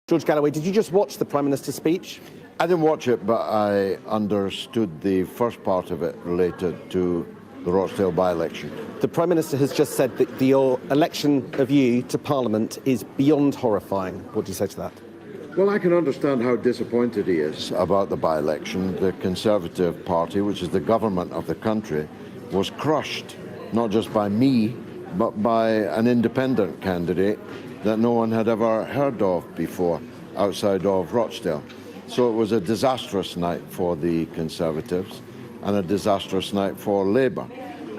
George Galloway, did you just watch the Prime Minister's speech? I didn't watch it, but I understood the first part of it related to the Rochdale by-election. The Prime Minister has just said that your election of you to Parliament is beyond horrifying. What do you say to that? Well, I can understand how disappointed he is about the by-election. The Conservative Party, which is the government of the country, was crushed, not just by me, but by an independent candidate that no one had ever heard of before outside of Rochdale. So it was a disastrous night for the Conservatives and a disastrous night for Labour.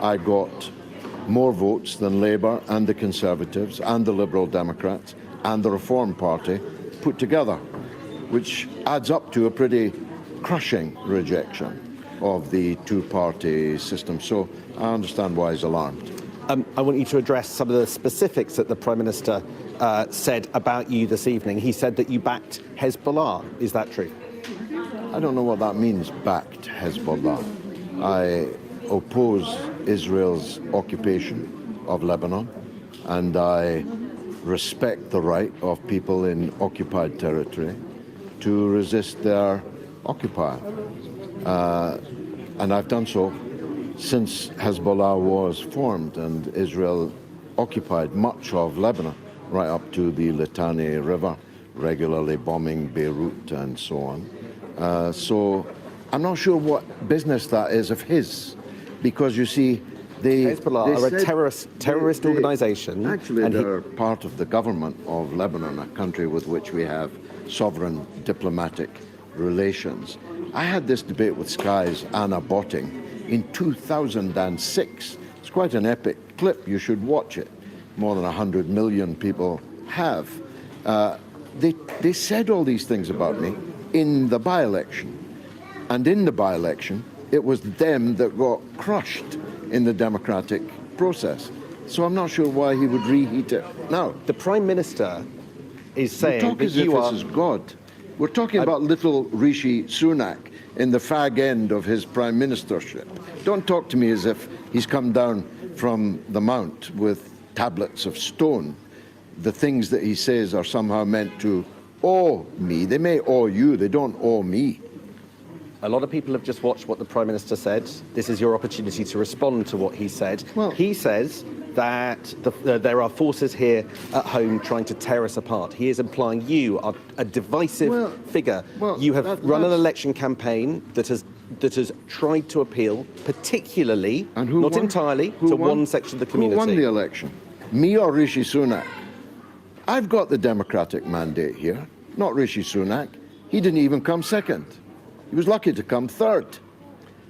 I got more votes than Labour and the Conservatives and the Liberal Democrats and the Reform Party put together, which adds up to a pretty crushing rejection of the two-party system. So I understand why he's alarmed. I want you to address some of the specifics that the Prime Minister said about you this evening. He said that you backed Hezbollah. Is that true? I don't know what that means, backed Hezbollah. I oppose Israel's occupation of Lebanon, and I respect the right of people in occupied territory to resist their occupier. And I've done so since Hezbollah was formed and Israel occupied much of Lebanon, right up to the Litani River, regularly bombing Beirut and so on. So I'm not sure what business that is of his, because you see, Hezbollah are a terrorist organisation. Actually, they're part of the government of Lebanon, a country with which we have sovereign diplomatic relations. I had this debate with Sky's Anna Botting in 2006. It's quite an epic clip. You should watch it. More than 100 million people have. They said all these things about me in the by-election. And in the by-election, it was them that got crushed in the democratic process. So I'm not sure why he would reheat it now. The Prime Minister is saying talk that as if this is God. We're talking about little Rishi Sunak in the fag end of his prime ministership. Don't talk to me as if he's come down from the mount with tablets of stone. The things that he says are somehow meant to awe me. They may awe you, they don't awe me. A lot of people have just watched what the Prime Minister said. This is your opportunity to respond to what he said. Well, he says that there are forces here at home trying to tear us apart. He is implying you are a divisive figure. You have run an election campaign that has tried to appeal particularly, not entirely, to one section of the community. Who won the election? Me or Rishi Sunak? I've got the Democratic mandate here, not Rishi Sunak. He didn't even come second. He was lucky to come third.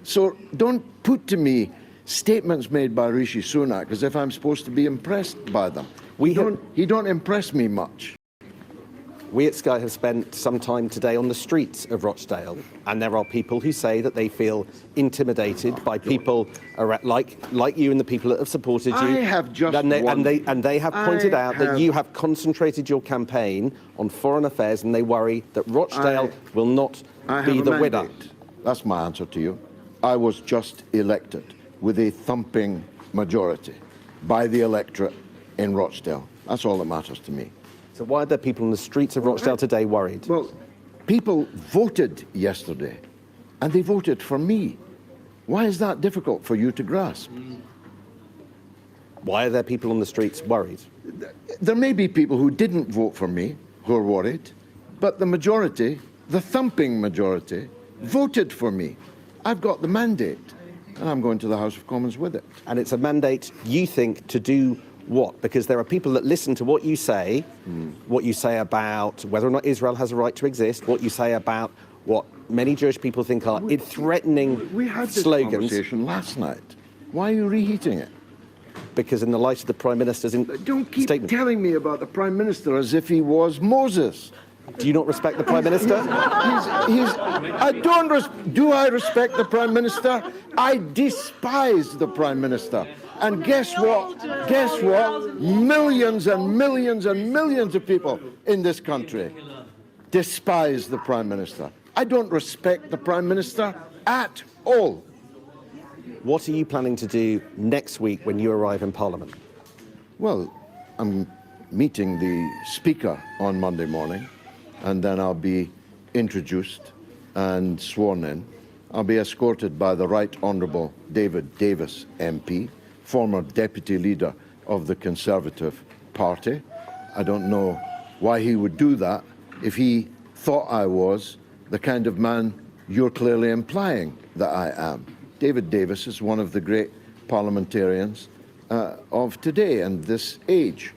So don't put to me statements made by Rishi Sunak as if I'm supposed to be impressed by them. He don't impress me much. We at Sky have spent some time today on the streets of Rochdale, and there are people who say that they feel intimidated by people like you and the people that have supported you. I have just and they have pointed out that you have concentrated your campaign on foreign affairs, and they worry that Rochdale will not be the winner. That's my answer to you. I was just elected with a thumping majority by the electorate in Rochdale. That's all that matters to me. So why are there people in the streets of Rochdale today worried? Well, people voted yesterday, and they voted for me. Why is that difficult for you to grasp? Why are there people on the streets worried? There may be people who didn't vote for me who are worried, but the majority, the thumping majority, voted for me. I've got the mandate, and I'm going to the House of Commons with it. And it's a mandate, you think, to do what? Because there are people that listen to what you say about whether or not Israel has a right to exist, what you say about what many Jewish people think are threatening slogans. We had this conversation last night. Why are you reheating it? Because in the light of the Prime Minister's statement... Don't keep telling me about the Prime Minister as if he was Moses. Do you not respect the Prime Minister? Do I respect the Prime Minister? I despise the Prime Minister. And guess what? Guess what? Millions and millions and millions of people in this country despise the Prime Minister. I don't respect the Prime Minister at all. What are you planning to do next week when you arrive in Parliament? Well, I'm meeting the Speaker on Monday morning, and then I'll be introduced and sworn in. I'll be escorted by the Right Honourable David Davis MP, former Deputy Leader of the Conservative Party. I don't know why he would do that if he thought I was the kind of man you're clearly implying that I am. David Davis is one of the great parliamentarians of today and this age.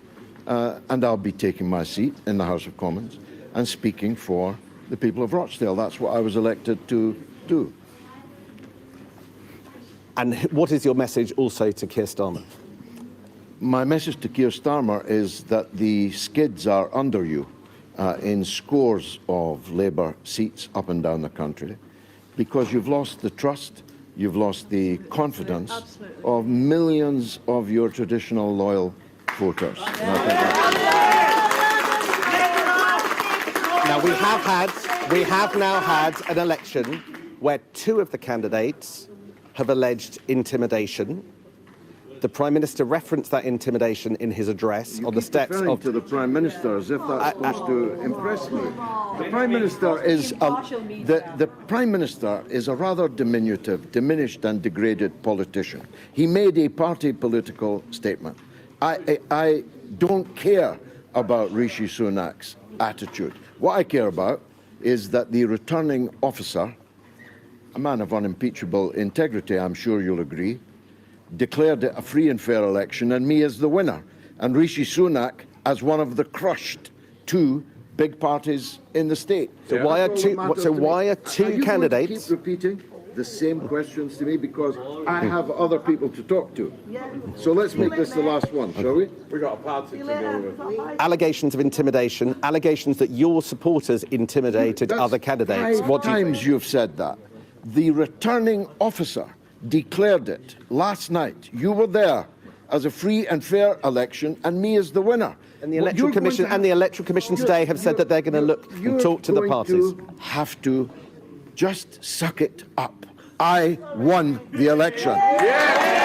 And I'll be taking my seat in the House of Commons and speaking for the people of Rochdale. That's what I was elected to do. And what is your message also to Keir Starmer? My message to Keir Starmer is that the skids are under you in scores of Labour seats up and down the country, because you've lost the trust, you've lost the confidence of millions of your traditional loyal voters. Now we have now had an election where two of the candidates have alleged intimidation. The Prime Minister referenced that intimidation in his address on the steps of... to the Prime Minister as if that's supposed to impress me. The Prime Minister is the Prime Minister is a rather diminutive, diminished and degraded politician. He made a party political statement. I don't care about Rishi Sunak's attitude. What I care about is that the returning officer, a man of unimpeachable integrity, I'm sure you'll agree, declared it a free and fair election, and me as the winner, and Rishi Sunak as one of the crushed two big parties in the state. So why are two candidates? Keep repeating the same questions to me, because I have other people to talk to. So let's make this the last one, shall we? We've got a party to deal with. Allegations of intimidation, allegations that your supporters intimidated other candidates. Five times you've said that. The returning officer declared it last night. You were there as a free and fair election, and me as the winner. And the Electoral Commission today have said that they're going to look and talk to the parties. Have to just suck it up. I won the election. Yeah.